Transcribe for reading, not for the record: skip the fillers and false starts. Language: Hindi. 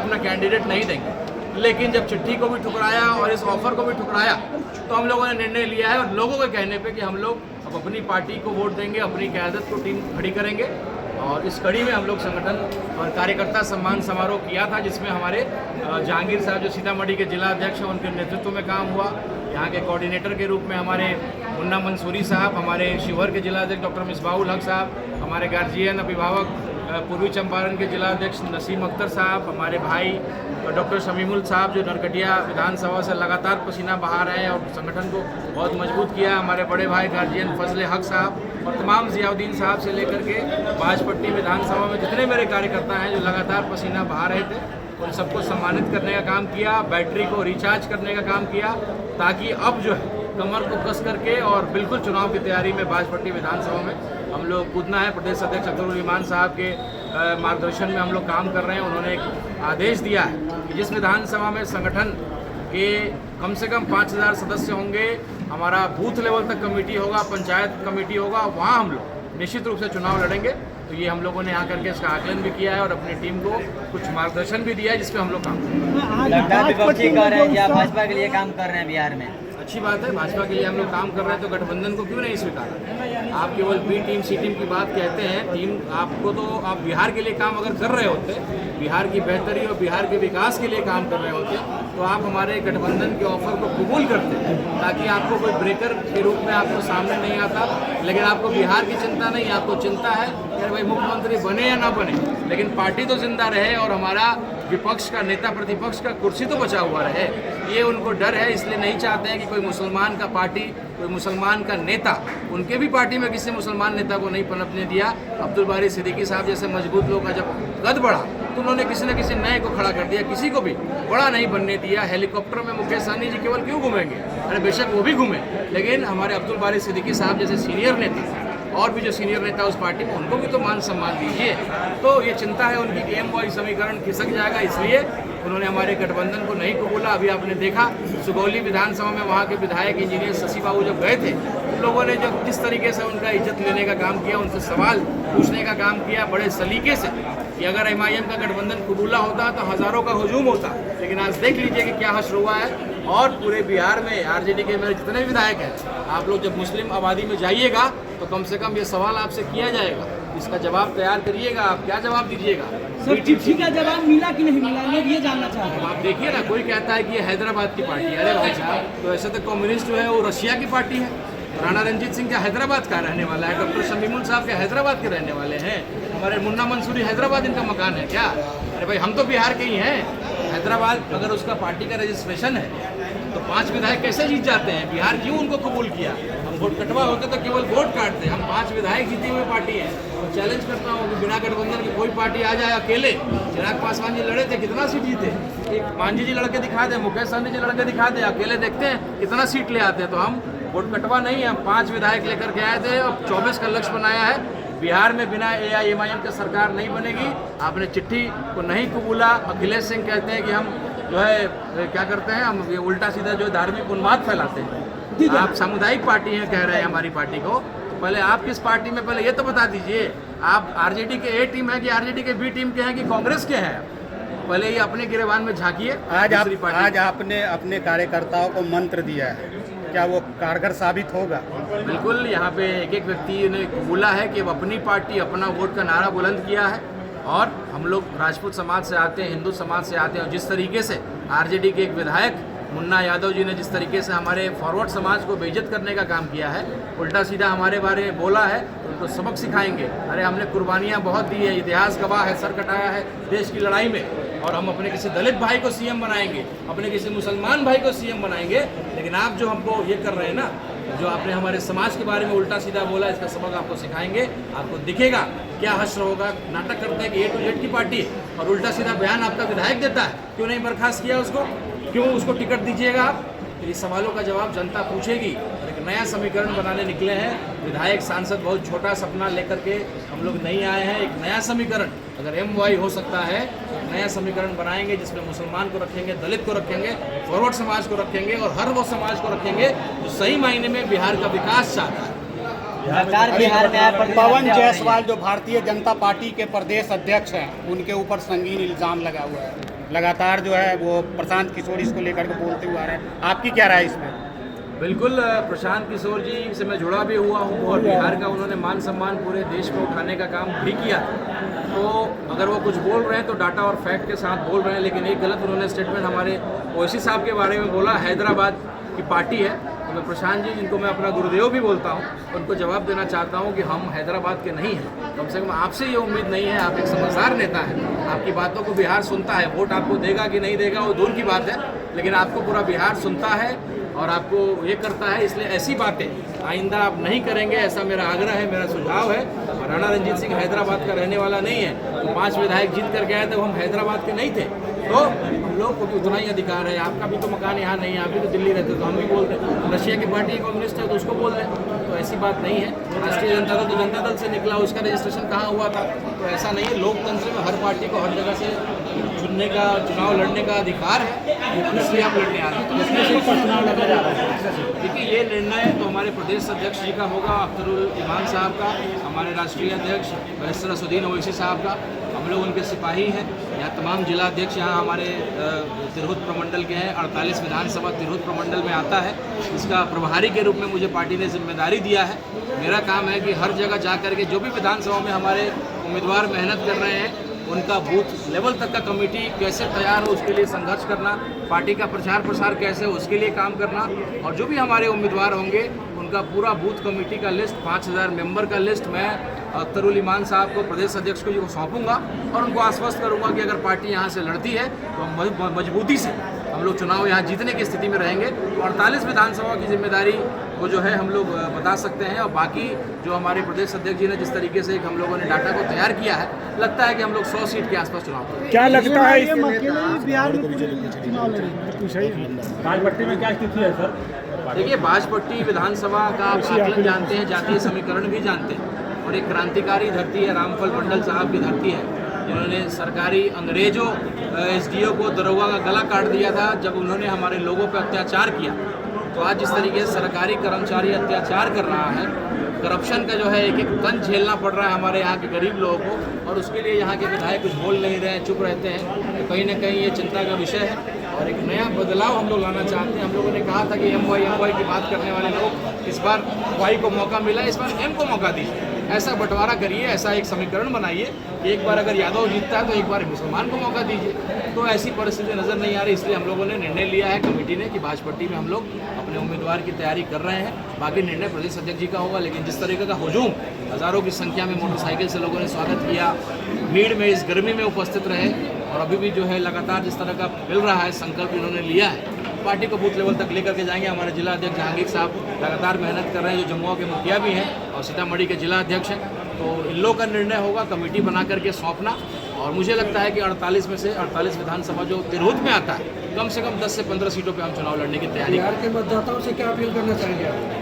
अपना कैंडिडेट नहीं देंगे। लेकिन जब चिट्ठी को भी ठुकराया और इस ऑफर को भी ठुकराया तो हम लोगों ने निर्णय लिया है और लोगों के कहने पे कि हम लोग अब अपनी पार्टी को वोट देंगे, अपनी क़यादत को टीम खड़ी करेंगे। और इस कड़ी में हम लोग संगठन और कार्यकर्ता सम्मान समारोह किया था, जिसमें हमारे जहांगीर साहब जो सीतामढ़ी के जिला अध्यक्ष हैं उनके नेतृत्व में काम हुआ। यहाँ के कोऑर्डिनेटर के रूप में हमारे मुन्ना मंसूरी साहब, हमारे शिवहर के जिला अध्यक्ष डॉक्टर मिसबाहुल हक साहब, हमारे गार्जियन अभिभावक पूर्वी चंपारण के जिला अध्यक्ष नसीम अख्तर साहब, हमारे भाई डॉक्टर शमीमुल साहब जो नरकटिया विधानसभा से लगातार पसीना बहा रहे हैं और संगठन को बहुत मजबूत किया, हमारे बड़े भाई गार्जियन फजले हक साहब और तमाम जियाउद्दीन साहब से लेकर के बाजपट्टी विधानसभा में जितने मेरे कार्यकर्ता हैं जो लगातार पसीना बहा रहे थे, उन सबको सम्मानित करने का काम किया, बैटरी को रिचार्ज करने का काम किया, ताकि अब जो है कमर को कस करके और बिल्कुल चुनाव की तैयारी में बाजपट्टी विधानसभा में हम लोग कूदना है। प्रदेश अध्यक्ष अब्दुल ईमान साहब के मार्गदर्शन में हम लोग काम कर रहे हैं। उन्होंने एक आदेश दिया है कि जिस विधानसभा में संगठन के कम से कम 5000 सदस्य होंगे, हमारा बूथ लेवल तक कमेटी होगा, पंचायत कमेटी होगा, वहाँ हम लोग निश्चित रूप से चुनाव लड़ेंगे। तो ये हम लोगों ने यहाँ करके इसका आकलन भी किया है और अपनी टीम को कुछ मार्गदर्शन भी दिया है, जिस पे हम लोग काम कर रहे हैं। लगता है विपक्षी कर रहे हैं या भाजपा के लिए काम कर रहे हैं बिहार में? अच्छी बात है, भाजपा के लिए हम लोग काम कर रहे हैं, तो गठबंधन को क्यों नहीं स्वीकारा? आप केवल बी टीम सी टीम की बात कहते हैं, टीम आपको तो आप बिहार के लिए काम अगर कर रहे होते, बिहार की बेहतरी और बिहार के विकास के लिए काम कर रहे होते, तो आप हमारे गठबंधन के ऑफर को कबूल करते, ताकि आपको कोई ब्रेकर के रूप में आपको सामने नहीं आता। लेकिन आपको बिहार की चिंता नहीं, आपको चिंता है कि भाई मुख्यमंत्री बने या ना बने, लेकिन पार्टी तो जिंदा रहे और हमारा विपक्ष का नेता प्रतिपक्ष का कुर्सी तो बचा हुआ रहे। ये उनको डर है, इसलिए नहीं चाहते हैं कि कोई मुसलमान का पार्टी, कोई मुसलमान का नेता, उनके भी पार्टी में किसी मुसलमान नेता को नहीं पनपने दिया। अब्दुल बारी सिद्दीकी साहब जैसे मजबूत लोग का जब कद बढ़ा तो उन्होंने किसी न किसी नए को खड़ा कर दिया, किसी को भी बड़ा नहीं बनने दिया। हेलीकॉप्टर में मुकेश सहनी जी केवल क्यों घूमेंगे? अरे बेशक वो भी घूमें, लेकिन हमारे अब्दुल बारी सिद्दीकी साहब जैसे सीनियर नेता और भी जो सीनियर नेता उस पार्टी में, उनको भी तो मान सम्मान दीजिए। तो ये चिंता है उनकी कि एम समीकरण खिसक जाएगा, इसलिए उन्होंने हमारे गठबंधन को नहीं कबूला। अभी आपने देखा सुगौली विधानसभा में वहाँ के विधायक इंजीनियर शशि बाबू जब गए थे, उन लोगों ने जो किस तरीके से उनका इज्जत लेने का काम किया, उनसे सवाल पूछने का काम किया बड़े सलीके से, कि अगर एम का गठबंधन कबूला होता तो हज़ारों का हजूम होता। लेकिन आज देख लीजिए कि क्या हश्र हुआ है। और पूरे बिहार में आरजेडी के मेरे जितने विधायक हैं, आप लोग जब मुस्लिम आबादी में जाइएगा तो कम से कम ये सवाल आपसे किया जाएगा, इसका जवाब तैयार करिएगा। आप क्या जवाब दीजिएगा? सर चिट्ठी का जवाब मिला कि नहीं मिला, लोग ये जानना चाहते हैं। आप देखिए ना, कोई कहता है कि ये हैदराबाद की पार्टी है। अरे भाई साहब, तो ऐसे तो कम्युनिस्ट जो है वो रशिया की पार्टी है। राणा रंजीत सिंह क्या हैदराबाद का रहने वाला है? डॉक्टर शमीमुल साहब के हैदराबाद के रहने वाले हैं। हमारे मुन्ना मंसूरी हैदराबाद इनका मकान है क्या? अरे भाई हम तो बिहार के ही हैं। हैदराबाद अगर उसका पार्टी का रजिस्ट्रेशन है तो 5 विधायक कैसे जीत जाते हैं? बिहार क्यों उनको कबूल किया? हम वोट कटवा होते तो केवल वोट काटते। हम 5 विधायक जीती हुई पार्टी है। तो चैलेंज करता हूँ कि बिना गठबंधन की कोई पार्टी आ जाए अकेले। चिराग पासवान जी लड़े थे, कितना सीट जीते? एक मांझी जी लड़के दिखा दे, मुकेश सहनी जी लड़के दिखा दे, अकेले देखते हैं कितना सीट ले आते हैं। तो हम वोट कटवा नहीं, हम 5 विधायक लेकर के आए थे और 24 का लक्ष्य बनाया है। बिहार में बिना AIMIM का सरकार नहीं बनेगी। आपने चिट्ठी को नहीं कबूला। अखिलेश सिंह कहते हैं कि हम जो है क्या करते हैं, हम ये उल्टा सीधा जो धार्मिक उन्माद फैलाते हैं। आप सामुदायिक पार्टी हैं कह रहे हैं हमारी पार्टी को, तो पहले आप किस पार्टी में, पहले ये तो बता दीजिए। आप आरजेडी के A टीम है कि आरजेडी के B टीम के हैं कि कांग्रेस के हैं? पहले ये अपने गिरेबान में झांकिए। आज आपने अपने कार्यकर्ताओं को मंत्र दिया है, क्या वो कारगर साबित होगा? बिल्कुल, यहाँ पे एक एक व्यक्ति ने कबूला है कि वो अपनी पार्टी, अपना वोट का नारा बुलंद किया है। और हम लोग राजपूत समाज से आते हैं, हिंदू समाज से आते हैं, और जिस तरीके से आरजेडी के एक विधायक मुन्ना यादव जी ने जिस तरीके से हमारे फॉरवर्ड समाज को बेइज्जत करने का काम किया है, उल्टा सीधा हमारे बारे में बोला है, तो उनको सबक सिखाएंगे। अरे हमने कुर्बानियाँ बहुत दी है, इतिहास गवाह है, सर कटाया है देश की लड़ाई में, और हम अपने किसी दलित भाई को सीएम बनाएंगे, अपने किसी मुसलमान भाई को सीएम बनाएंगे। लेकिन आप जो हमको ये कर रहे हैं ना, जो आपने हमारे समाज के बारे में उल्टा सीधा बोला, इसका सबक आपको सिखाएंगे। आपको दिखेगा क्या हश्र होगा। नाटक करते हैं कि A to Z की पार्टी और उल्टा सीधा बयान आपका विधायक देता है, क्यों नहीं बर्खास्त किया उसको, क्यों उसको टिकट दीजिएगा आप? तो इस सवालों का जवाब जनता पूछेगी। और एक नया समीकरण बनाने निकले हैं विधायक सांसद, बहुत छोटा सपना लेकर के हम लोग नहीं आए हैं। एक नया समीकरण, अगर MY हो सकता है, एक नया समीकरण बनाएंगे जिसमें मुसलमान को रखेंगे, दलित को रखेंगे, फॉरवर्ड समाज को रखेंगे और हर वो समाज को रखेंगे जो सही मायने में बिहार का विकास चाहता है। सरकार बिहार में आया पर पवन जायसवाल जो भारतीय जनता पार्टी के प्रदेश अध्यक्ष हैं, उनके ऊपर संगीन इल्जाम लगा हुआ है। लगातार जो है वो प्रशांत किशोर इसको लेकर के बोलते हुए आ रहे हैं। आपकी क्या राय इसमें? बिल्कुल, प्रशांत किशोर जी से मैं जुड़ा भी हुआ हूँ और बिहार का उन्होंने मान सम्मान पूरे देश में उठाने का काम भी किया। तो अगर वो कुछ बोल रहे हैं तो डाटा और फैक्ट के साथ बोल रहे हैं, लेकिन एक गलत उन्होंने स्टेटमेंट हमारे ओवैसी साहब के बारे में बोला। हैदराबाद की पार्टी है, तो मैं प्रशांत जी, जिनको मैं अपना गुरुदेव भी बोलता हूँ, उनको जवाब देना चाहता हूँ कि हम हैदराबाद के नहीं हैं। कम से कम आपसे ये उम्मीद नहीं है, आप एक समझदार नेता हैं, आपकी बातों को बिहार सुनता है। वोट आपको देगा कि नहीं देगा वो दूर की बात है, लेकिन आपको पूरा बिहार सुनता है और आपको ये करता है। इसलिए ऐसी बातें आइंदा आप नहीं करेंगे, ऐसा मेरा आग्रह है, मेरा सुझाव है। और राणा रंजीत सिंह हैदराबाद का रहने वाला नहीं है, तो 5 विधायक जीत करके आए थे, वो हम हैदराबाद के नहीं थे। तो हम लोग को भी उतना ही अधिकार है। आपका भी तो मकान यहाँ नहीं है, आप भी तो दिल्ली रहते, तो हम भी बोल दें। रशिया की पार्टी कम्युनिस्ट है तो उसको बोल दें, तो ऐसी बात नहीं है। राष्ट्रीय जनता दल तो जनता दल से निकला, उसका रजिस्ट्रेशन कहाँ हुआ था? तो ऐसा नहीं है। लोकतंत्र में हर पार्टी को हर जगह से चुनने का, चुनाव लड़ने का अधिकार है, इसलिए हम लड़ने आ रहे हैं। देखिए, ये निर्णय तो हमारे प्रदेश अध्यक्ष जी का होगा, अख्तरुल ईमान साहब का, हमारे राष्ट्रीय अध्यक्ष बैरिस्टर असदुद्दीन ओवैसी साहब का। हम लोग उनके सिपाही हैं। यहाँ तमाम जिला अध्यक्ष यहाँ हमारे तिरहुत प्रमंडल के हैं। 48 विधानसभा तिरहुत प्रमंडल में आता है। इसका प्रभारी के रूप में मुझे पार्टी ने जिम्मेदारी दिया है। मेरा काम है कि हर जगह जा कर के जो भी विधानसभा में हमारे उम्मीदवार मेहनत कर रहे हैं, उनका बूथ लेवल तक का कमेटी कैसे तैयार हो उसके लिए संघर्ष करना, पार्टी का प्रचार प्रसार कैसे हो उसके लिए काम करना, और जो भी हमारे उम्मीदवार होंगे उनका पूरा बूथ कमेटी का लिस्ट, 5000 मेंबर का लिस्ट मैं अख्तरुल ईमान साहब को, प्रदेश अध्यक्ष को सौंपूंगा और उनको आश्वस्त करूंगा कि अगर पार्टी यहाँ से लड़ती है तो मजबूती से हम लोग चुनाव यहाँ जीतने की स्थिति में रहेंगे। 48 विधानसभा की जिम्मेदारी वो जो है हम लोग बता सकते हैं। और बाकी जो हमारे प्रदेश अध्यक्ष जी ने जिस तरीके से हम लोगों ने डाटा को तैयार किया है, लगता है कि हम लोग 100 सीट के आसपास चुनाव करेंगे। क्या लगता है बिहार में चुनाव लड़ेंगे? बाजपट्टी में क्या स्थिति है सर? देखिए, बाजपट्टी विधानसभा का आप आकलन जानते हैं, जातीय समीकरण भी जानते हैं, और एक क्रांतिकारी धरती है, रामफल मंडल साहब की धरती है, जिन्होंने सरकारी अंग्रेजों एसडीओ को, दरोगा का गला काट दिया था जब उन्होंने हमारे लोगों पर अत्याचार किया। तो आज जिस तरीके से सरकारी कर्मचारी अत्याचार कर रहा है, करप्शन का जो है एक एक तंज झेलना पड़ रहा है हमारे यहाँ के गरीब लोगों को, और उसके लिए यहाँ के विधायक कुछ बोल नहीं रहे हैं, चुप रहते हैं, तो कहीं ना कहीं ये चिंता का विषय है। और एक नया बदलाव हम लोग लाना चाहते हैं। हम लोगों ने कहा था कि एम की बात करने वाले लोग, इस बार वाई को मौका मिला, इस बार एम को मौका दीजिए। ऐसा बंटवारा करिए, ऐसा एक समीकरण बनाइए, एक बार अगर यादव जीतता है तो एक बार मुसलमान को मौका दीजिए। तो ऐसी परिस्थिति नज़र नहीं आ रही, इसलिए हम लोगों ने निर्णय लिया है कमेटी ने कि बाजपट्टी में हम लोग अपने उम्मीदवार की तैयारी कर रहे हैं। बाकी निर्णय प्रदेश अध्यक्ष जी का होगा, लेकिन जिस तरीके का हुजूम, हज़ारों की संख्या में मोटरसाइकिल से लोगों ने स्वागत किया, भीड़ में इस गर्मी में उपस्थित रहे, और अभी भी जो है लगातार जिस तरह का मिल रहा है संकल्प इन्होंने लिया है, पार्टी को बूथ लेवल तक लेकर के जाएंगे। हमारे जिला अध्यक्ष जहांगीर साहब लगातार मेहनत कर रहे हैं, जो जम्मू के मुखिया भी हैं और सीतामढ़ी के जिला अध्यक्ष हैं। तो इन लोगों का निर्णय होगा कमेटी बना करके सौंपना, और मुझे लगता है कि 48 में से 48 विधानसभा जो तिरहुत में आता है, कम से कम 10 से 15 सीटों पर हम चुनाव लड़ने की तैयारी बिहार के मतदाताओं से क्या अपील करना चाहेंगे?